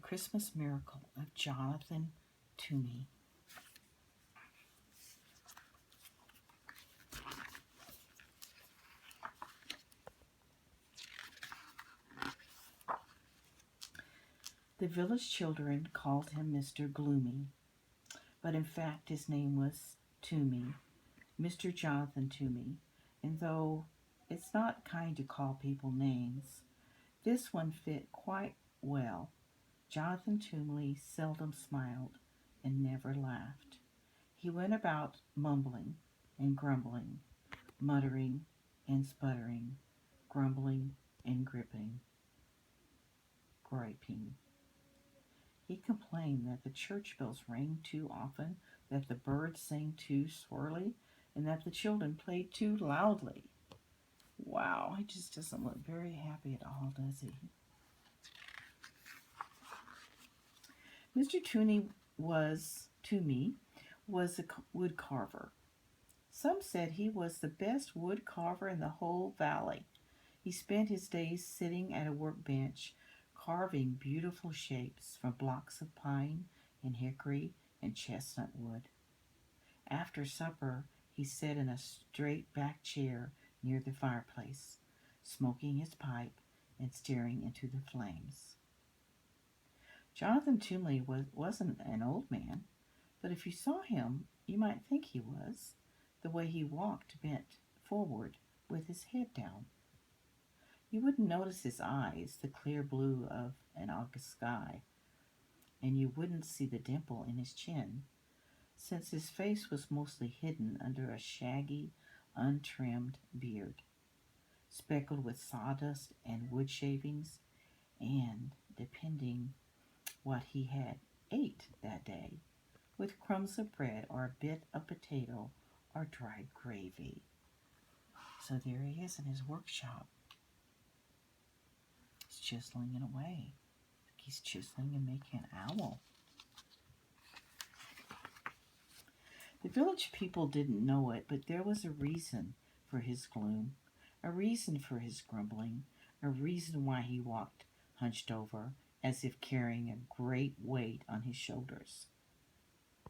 Christmas Miracle of Jonathan Toomey. The village children called him Mr. Gloomy, but in fact his name was Toomey, Mr. Jonathan Toomey. And though it's not kind to call people names, this one fit quite well. Jonathan Toomey seldom smiled and never laughed. He went about mumbling and grumbling, muttering and sputtering, grumbling and griping. He complained that the church bells rang too often, that the birds sang too swirly, and that the children played too loudly. Wow, he just doesn't look very happy at all, does he? Mr. Toomey was a wood carver. Some said he was the best wood carver in the whole valley. He spent his days sitting at a workbench, carving beautiful shapes from blocks of pine and hickory and chestnut wood. After supper, he sat in a straight-backed chair near the fireplace, smoking his pipe and staring into the flames. Jonathan Toomey wasn't an old man, but if you saw him, you might think he was, the way he walked bent forward with his head down. You wouldn't notice his eyes, the clear blue of an August sky, and you wouldn't see the dimple in his chin, since his face was mostly hidden under a shaggy, untrimmed beard, speckled with sawdust and wood shavings, and, depending what he had ate that day, with crumbs of bread or a bit of potato or dried gravy. So there he is in his workshop. He's chiseling it away. He's chiseling and making an owl. The village people didn't know it, but there was a reason for his gloom, a reason for his grumbling, a reason why he walked hunched over, as if carrying a great weight on his shoulders.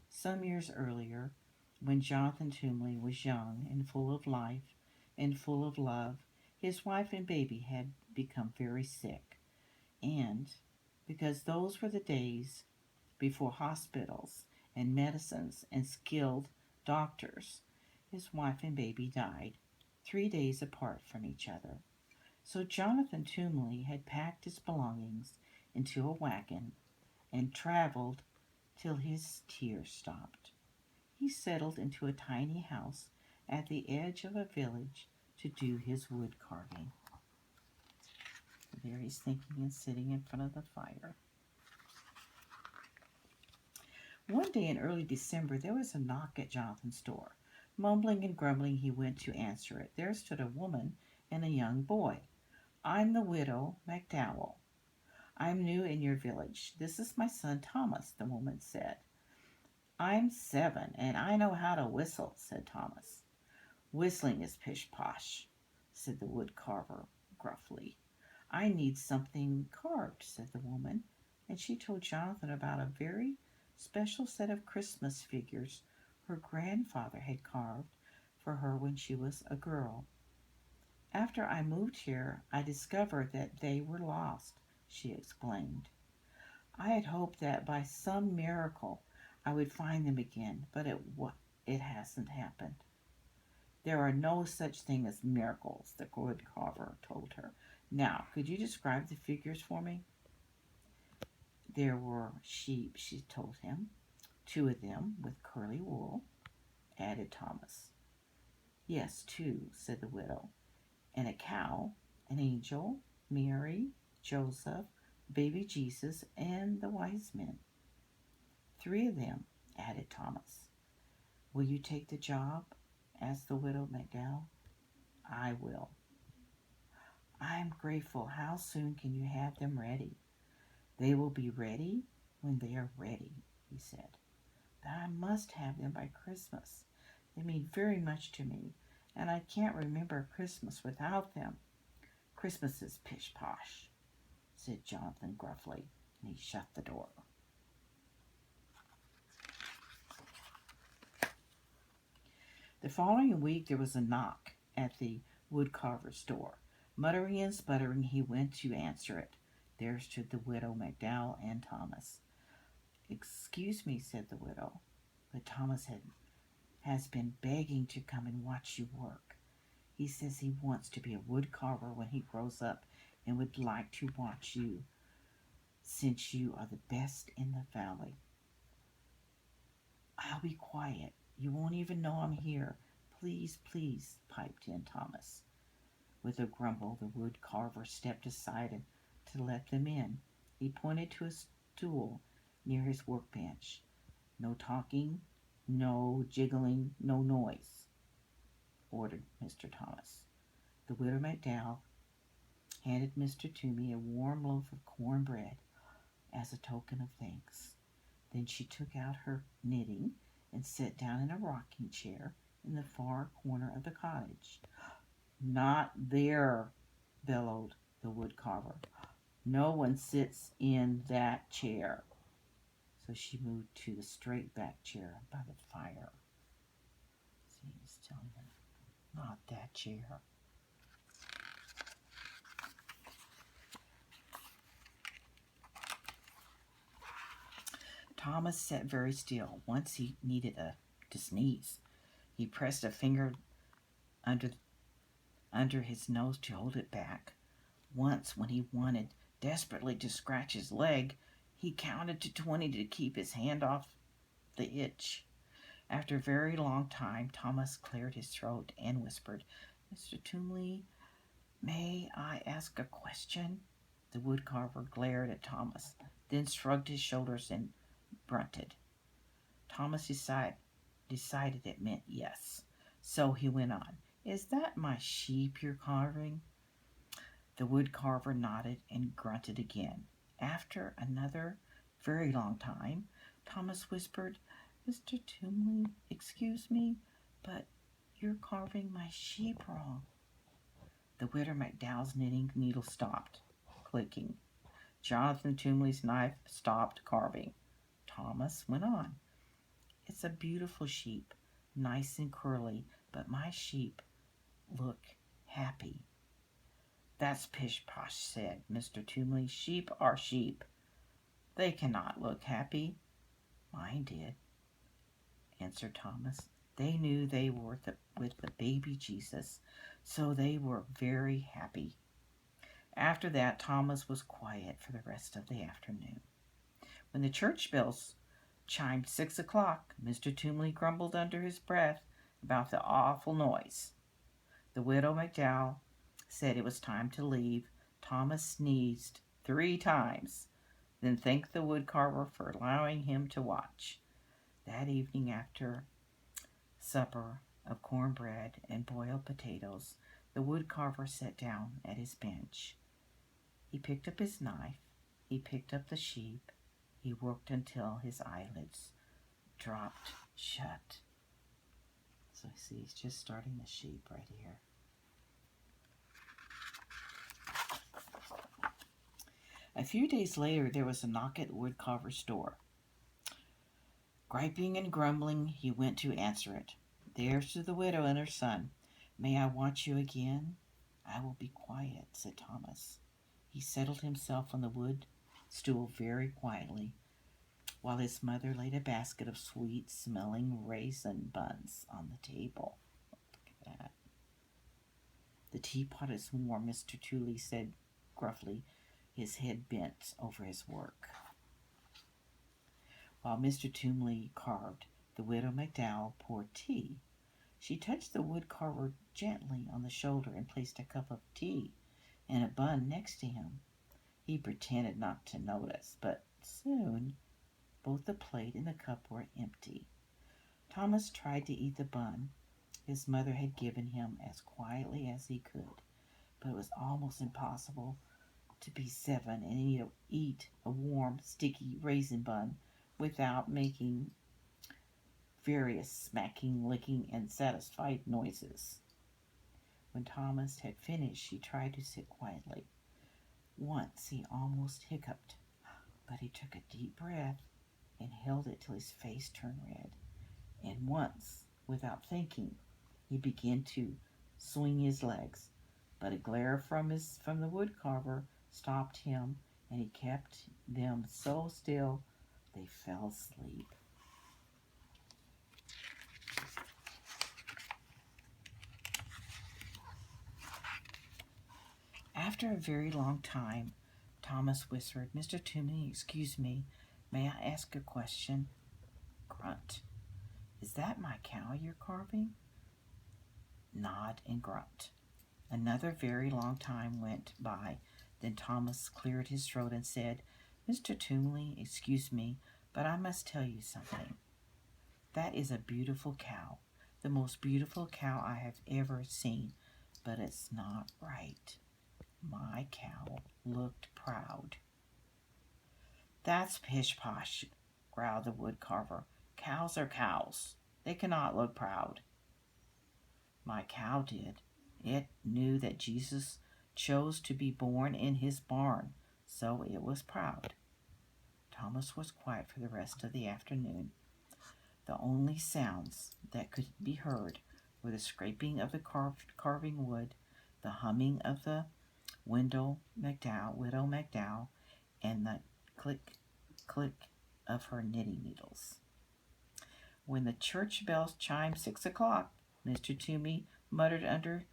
Some years earlier, when Jonathan Toomey was young and full of life and full of love, his wife and baby had become very sick. And because those were the days before hospitals and medicines and skilled doctors, his wife and baby died 3 days apart from each other. So Jonathan Toomey had packed his belongings into a wagon and traveled till his tears stopped. He settled into a tiny house at the edge of a village to do his wood carving. There he's thinking and sitting in front of the fire. One day in early December, there was a knock at Jonathan's door. Mumbling and grumbling, he went to answer it. There stood a woman and a young boy. "I'm the widow McDowell. I'm new in your village. This is my son Thomas," the woman said. "I'm 7, and I know how to whistle," said Thomas. "Whistling is pish-posh," said the wood carver gruffly. "I need something carved," said the woman, and she told Jonathan about a very special set of Christmas figures her grandfather had carved for her when she was a girl. "After I moved here, I discovered that they were lost," she explained. "I had hoped that by some miracle I would find them again, but it hasn't happened." "There are no such thing as miracles," the wood carver told her. "Now, could you describe the figures for me?" "There were sheep," she told him. "2 of them with curly wool," added Thomas. "Yes, 2, said the widow. "And a cow, an angel, Mary, Joseph, baby Jesus, and the wise men." 3 of them, added Thomas. "Will you take the job?" asked the widow McDowell. "I will." "I'm grateful. How soon can you have them ready?" "They will be ready when they are ready," he said. "But I must have them by Christmas. They mean very much to me, and I can't remember Christmas without them." "Christmas is pish-posh," said Jonathan gruffly. and he shut the door. The following week there was a knock at the woodcarver's door. Muttering and sputtering, he went to answer it. There stood the widow McDowell and Thomas. "Excuse me," said the widow, "but Thomas has been begging to come and watch you work. He says he wants to be a woodcarver when he grows up and would like to watch you, since you are the best in the valley." "I'll be quiet. You won't even know I'm here. Please, please," piped in Thomas. With a grumble, the wood carver stepped aside to let them in. He pointed to a stool near his workbench. "No talking, no jiggling, no noise," ordered Mr. Thomas. The widow McDowell handed Mr. Toomey a warm loaf of cornbread as a token of thanks. Then she took out her knitting and sat down in a rocking chair in the far corner of the cottage. "Not there," bellowed the wood carver. "No one sits in that chair." So she moved to the straight back chair by the fire. See, he's telling her, not that chair. Thomas sat very still. Once he needed to sneeze. He pressed a finger under his nose to hold it back. Once, when he wanted desperately to scratch his leg, he counted to 20 to keep his hand off the itch. After a very long time, Thomas cleared his throat and whispered, "Mr. Toomey, may I ask a question?" The woodcarver glared at Thomas, then shrugged his shoulders and grunted. Thomas decided it meant yes. So he went on, "Is that my sheep you're carving?" The woodcarver nodded and grunted again. After another very long time, Thomas whispered, "Mr. Toomey, excuse me, but you're carving my sheep wrong." The widow McDowell's knitting needle stopped clicking. Jonathan Toomey's knife stopped carving. Thomas went on, "It's a beautiful sheep, nice and curly, but my sheep look happy." "That's pish-posh," said Mr. Toomey. "Sheep are sheep. They cannot look happy." "Mine did," answered Thomas. "They knew they were with the baby Jesus, so they were very happy." After that, Thomas was quiet for the rest of the afternoon. When the church bells chimed 6 o'clock, Mr. Toomey grumbled under his breath about the awful noise. The widow McDowell said it was time to leave. Thomas sneezed 3 times, then thanked the woodcarver for allowing him to watch. That evening, after supper of cornbread and boiled potatoes, the woodcarver sat down at his bench. He picked up his knife. He picked up the sheep. He worked until his eyelids dropped shut. So see, he's just starting the sheep right here. A few days later, there was a knock at the woodcarver's door. Griping and grumbling, he went to answer it. There stood the widow and her son. "May I watch you again?" "I will be quiet," said Thomas. He settled himself on the wood stool very quietly, while his mother laid a basket of sweet-smelling raisin buns on the table. Look at that. "The teapot is warm," Mr. Tooley said gruffly, his head bent over his work. While Mr. Toomey carved, the widow McDowell poured tea. She touched the woodcarver gently on the shoulder and placed a cup of tea and a bun next to him. He pretended not to notice, but soon both the plate and the cup were empty. Thomas tried to eat the bun his mother had given him as quietly as he could, but it was almost impossible to be 7 and eat a warm, sticky raisin bun without making various smacking, licking, and satisfied noises. When Thomas had finished, he tried to sit quietly. Once he almost hiccuped. But he took a deep breath and held it till his face turned red. And once, without thinking, he began to swing his legs. But a glare from the wood carver stopped him, and he kept them so still they fell asleep. After a very long time, Thomas whispered, "Mr. Toomey, excuse me, may I ask a question?" Grunt. "Is that my cow you're carving?" Nod and grunt. Another very long time went by. Then Thomas cleared his throat and said, "Mr. Toomey, excuse me, but I must tell you something. That is a beautiful cow, the most beautiful cow I have ever seen, but it's not right. My cow looked proud." "That's pish-posh," growled the wood carver. "Cows are cows. They cannot look proud." "My cow did. It knew that Jesus chose to be born in his barn, so it was proud." Thomas was quiet for the rest of the afternoon. The only sounds that could be heard were the scraping of the carving wood, the humming of the widow McDowell, and the click, click of her knitting needles. When the church bells chimed 6 o'clock, Mr. Toomey muttered under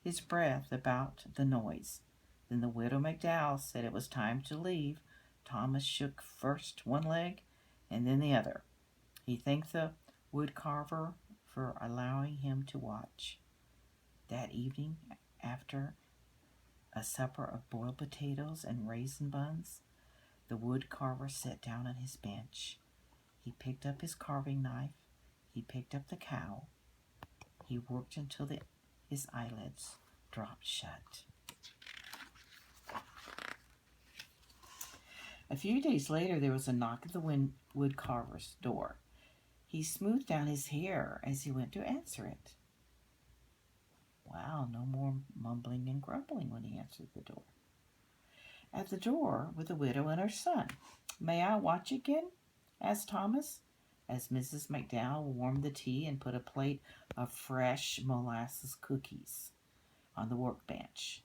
his breath about the noise. Then the widow McDowell said it was time to leave. Thomas shook first one leg and then the other. He thanked the wood carver for allowing him to watch. That evening, after a supper of boiled potatoes and raisin buns, the wood carver sat down on his bench. He picked up his carving knife. He picked up the cow. He worked until his eyelids dropped shut. A few days later, there was a knock at the wood carver's door. He smoothed down his hair as he went to answer it. Wow, no more mumbling and grumbling when he answered the door. At the door were the widow and her son. "May I watch again?" asked Thomas, as Mrs. McDowell warmed the tea and put a plate of fresh molasses cookies on the workbench.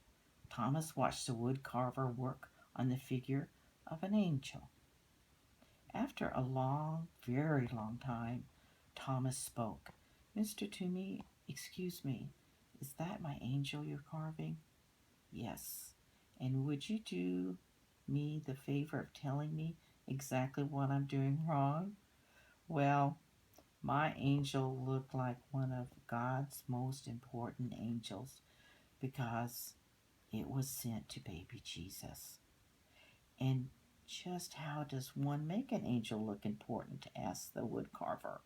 Thomas watched the wood carver work on the figure of an angel. After a long, very long time, Thomas spoke. "Mr. Toomey, excuse me, is that my angel you're carving?" "Yes. And would you do me the favor of telling me exactly what I'm doing wrong?" "Well, my angel looked like one of God's most important angels because it was sent to baby Jesus." "And just how does one make an angel look important?" asked the wood carver.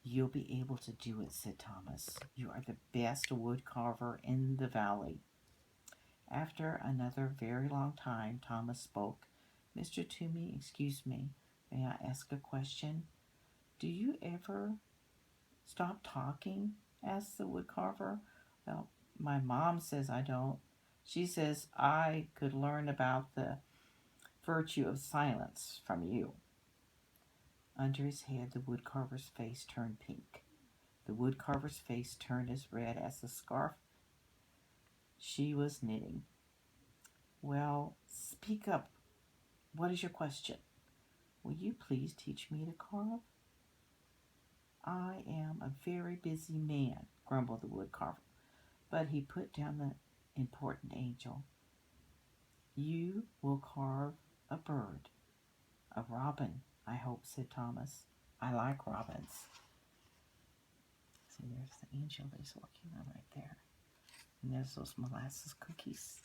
"You'll be able to do it," said Thomas. "You are the best wood carver in the valley." After another very long time, Thomas spoke. "Mr. Toomey, excuse me, may I ask a question?" "Do you ever stop talking?" asked the wood carver. "Well, my mom says I don't. She says I could learn about the virtue of silence from you." Under his head, the wood carver's face turned pink. The wood carver's face turned as red as the scarf she was knitting. "Well, speak up. What is your question?" "Will you please teach me to carve?" "I am a very busy man," grumbled the wood carver, but he put down the important angel. "You will carve a bird. A robin, I hope," said Thomas. "I like robins." See, there's the angel that he's working on right there. And there's those molasses cookies.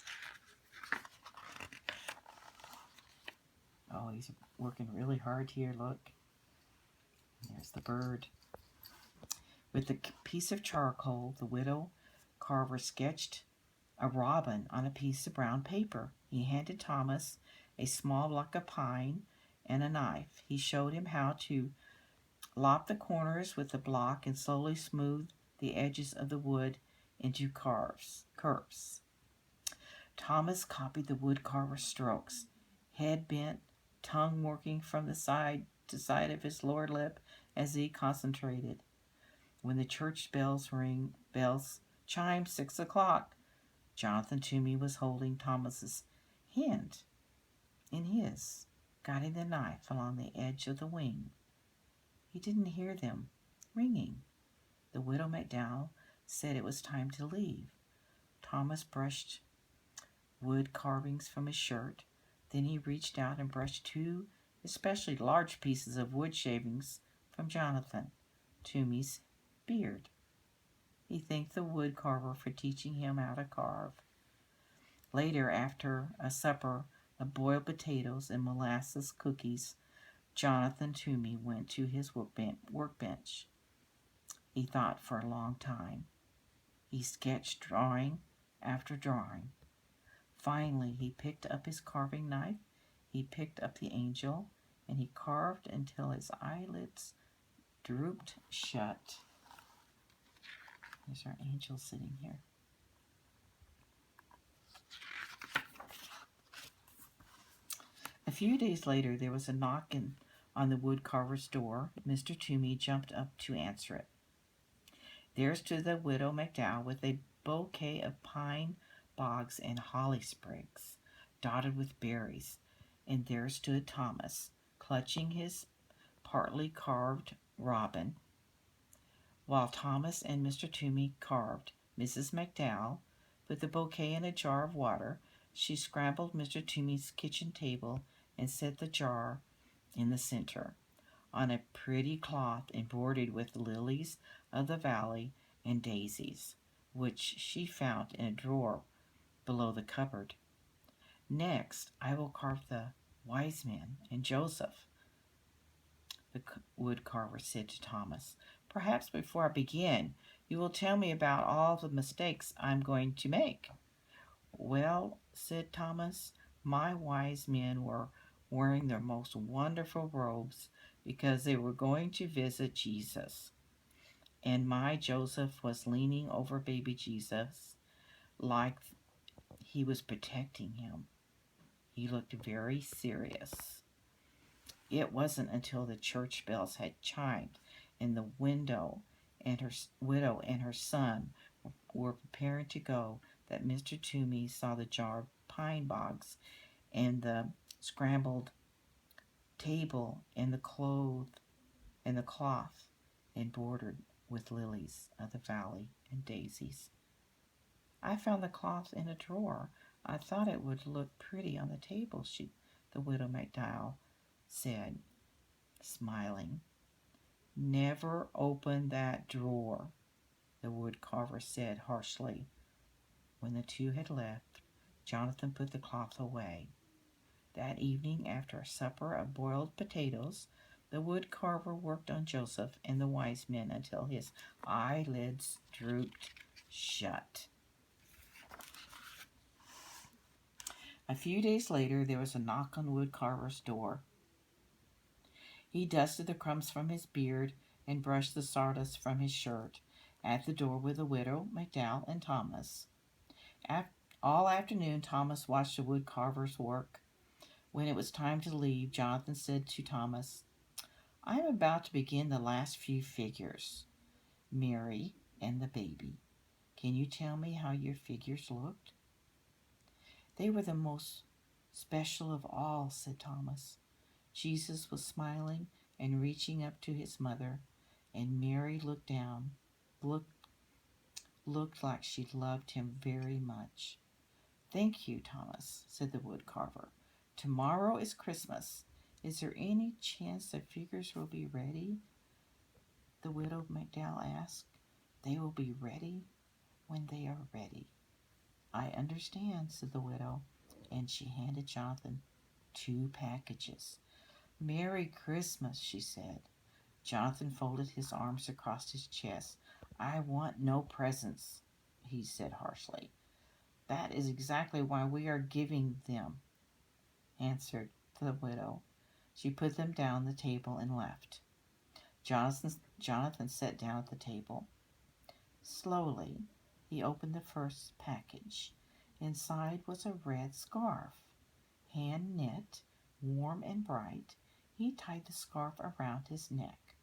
Oh, he's working really hard here, look. And there's the bird. With the piece of charcoal, the widow carver sketched a robin on a piece of brown paper. He handed Thomas a small block of pine and a knife. He showed him how to lop the corners with the block and slowly smooth the edges of the wood into curves. Thomas copied the wood carver's strokes. head bent, tongue working from the side to side of his lower lip as he concentrated. When the church bells chimed 6 o'clock, Jonathan Toomey was holding Thomas's hand in his, guiding the knife along the edge of the wing. He didn't hear them ringing. The widow McDowell said it was time to leave. Thomas brushed wood carvings from his shirt. Then he reached out and brushed 2 especially large pieces of wood shavings from Jonathan Toomey's beard. He thanked the wood carver for teaching him how to carve. Later, after a supper of boiled potatoes and molasses cookies, Jonathan Toomey went to his workbench. He thought for a long time. He sketched drawing after drawing. Finally, he picked up his carving knife, he picked up the angel, and he carved until his eyelids drooped shut. There's our angel sitting here. A few days later, there was a knock on the woodcarver's door. Mr. Toomey jumped up to answer it. There stood the widow McDowell with a bouquet of pine bogs and holly sprigs, dotted with berries, and there stood Thomas, clutching his partly carved robin. While Thomas and Mr. Toomey carved, Mrs. McDowell put the bouquet in a jar of water. She scrambled Mr. Toomey's kitchen table and set the jar in the center, on a pretty cloth embroidered with lilies of the valley and daisies, which she found in a drawer below the cupboard. Next, I will carve the wise men and Joseph, the wood carver said to Thomas. Perhaps before I begin, you will tell me about all the mistakes I'm going to make. Well, said Thomas, my wise men were wearing their most wonderful robes because they were going to visit Jesus. And my Joseph was leaning over baby Jesus like he was protecting him. He looked very serious. It wasn't until the church bells had chimed and the widow and her son were preparing to go that Mr. Toomey saw the jar of pine bogs and the scrambled table and the cloth embroidered with lilies of the valley and daisies. I found the cloth in a drawer. I thought it would look pretty on the table, the widow McDowell said, smiling. Never open that drawer, the wood carver said harshly. When the two had left, Jonathan put the cloth away. That evening, after a supper of boiled potatoes, the wood carver worked on Joseph and the wise men until his eyelids drooped shut. A few days later, there was a knock on the wood carver's door. He dusted the crumbs from his beard and brushed the sawdust from his shirt. At the door were the widow, McDowell, and Thomas. All afternoon, Thomas watched the wood carver's work. When it was time to leave, Jonathan said to Thomas, I am about to begin the last few figures, Mary and the baby. Can you tell me how your figures looked? They were the most special of all, said Thomas. Jesus was smiling and reaching up to his mother, and Mary looked down, looked like she loved him very much. Thank you, Thomas, said the wood carver. Tomorrow is Christmas. Is there any chance the figures will be ready? The widow McDowell asked. They will be ready when they are ready. I understand, said the widow, and she handed Jonathan 2 packages. Merry Christmas, she said. Jonathan folded his arms across his chest. I want no presents, he said harshly. That is exactly why we are giving them, answered the widow. She put them down the table and left. Jonathan sat down at the table. Slowly, he opened the first package. Inside was a red scarf, hand knit, Warm and bright, he tied the scarf around his neck.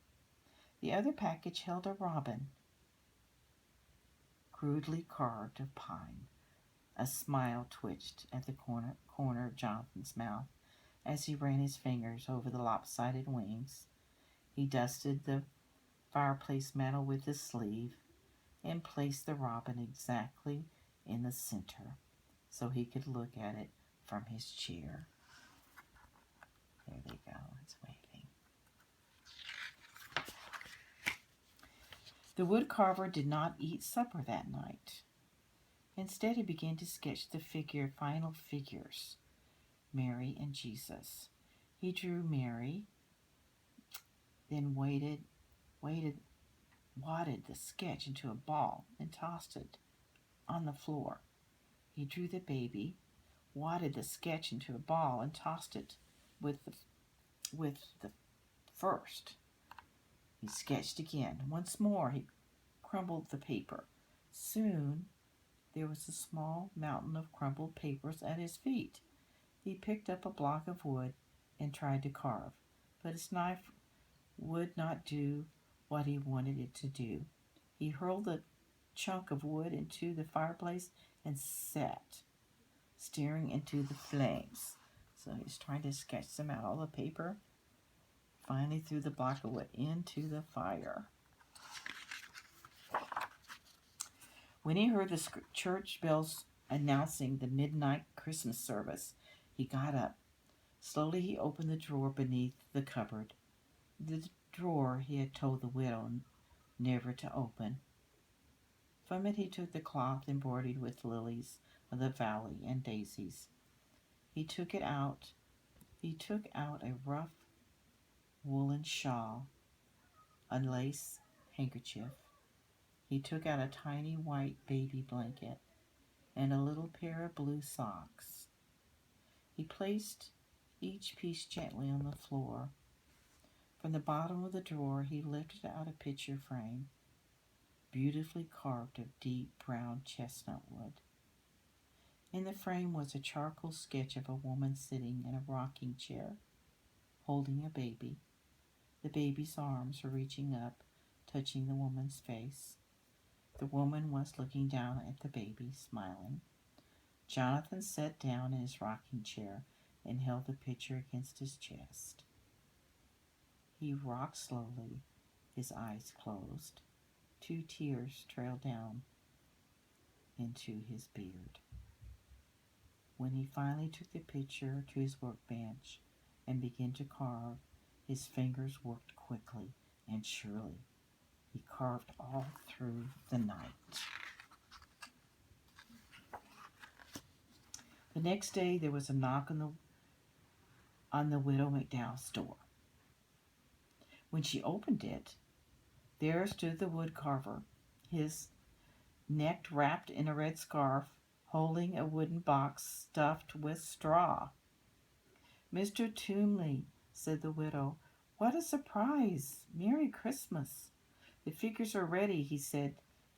The other package held a robin, crudely carved of pine. A smile twitched at the corner of Jonathan's mouth as he ran his fingers over the lopsided wings. He dusted the fireplace mantel with his sleeve and placed the robin exactly in the center so he could look at it from his chair. There they go, it's waving. The wood carver did not eat supper that night. Instead, he began to sketch the final figures, Mary and Jesus. He drew Mary, then wadded the sketch into a ball and tossed it on the floor. He drew the baby, wadded the sketch into a ball and tossed it with the first. He sketched again. Once more, he crumbled the paper. Soon, there was a small mountain of crumpled papers at his feet. He picked up a block of wood and tried to carve, but his knife would not do what he wanted it to do. He hurled the chunk of wood into the fireplace and sat, staring into the flames. So he's trying to sketch them out. All the paper finally threw the block of wood into the fire. When he heard the church bells announcing the midnight Christmas service, he got up. Slowly he opened the drawer beneath the cupboard. The drawer he had told the widow never to open. From it he took the cloth embroidered with lilies of the valley and daisies. He took out a rough woolen shawl, a lace handkerchief. He took out a tiny white baby blanket and a little pair of blue socks. He placed each piece gently on the floor. From the bottom of the drawer, he lifted out a picture frame, beautifully carved of deep brown chestnut wood. In the frame was a charcoal sketch of a woman sitting in a rocking chair, holding a baby. The baby's arms were reaching up, touching the woman's face. The woman was looking down at the baby, smiling. Jonathan sat down in his rocking chair and held the picture against his chest. He rocked slowly, his eyes closed. 2 tears trailed down into his beard. When he finally took the picture to his workbench and began to carve, his fingers worked quickly and surely. He carved all through the night. The next day, there was a knock on the widow McDowell's door. When she opened it, there stood the wood carver, his neck wrapped in a red scarf, holding a wooden box stuffed with straw. "Mr. Toomey," said the widow, "what a surprise! Merry Christmas!" "The figures are ready," he said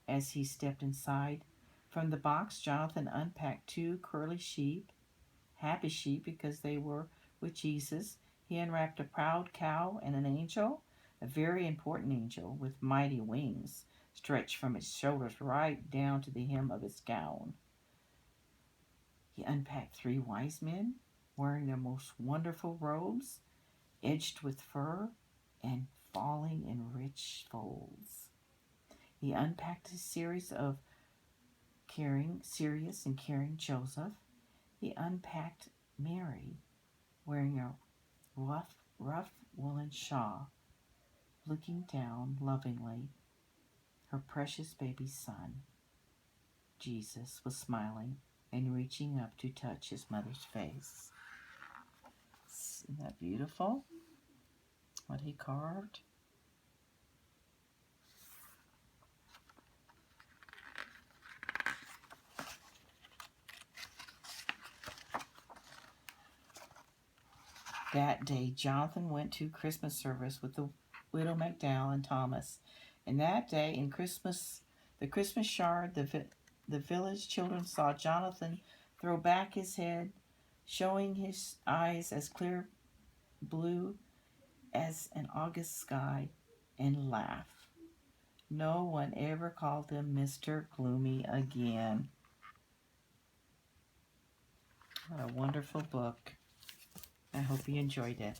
as he stepped inside. From the box, Jonathan unpacked 2 curly sheep, happy sheep because they were with Jesus. He unwrapped a proud cow and an angel, a very important angel with mighty wings stretched from its shoulders right down to the hem of its gown. He unpacked 3 wise men wearing their most wonderful robes, edged with fur and falling in rich folds. He unpacked a series of serious and caring Joseph. He unpacked Mary, wearing a rough woolen shawl, looking down lovingly. Her precious baby son, Jesus, was smiling and reaching up to touch his mother's face. Isn't that beautiful? What he carved. That day, Jonathan went to Christmas service with the widow McDowell and Thomas. And that day, in the Christmas yard, the village children saw Jonathan throw back his head, showing his eyes as clear blue as an August sky, and laugh. No one ever called him Mr. Gloomy again. What a wonderful book. I hope you enjoyed it.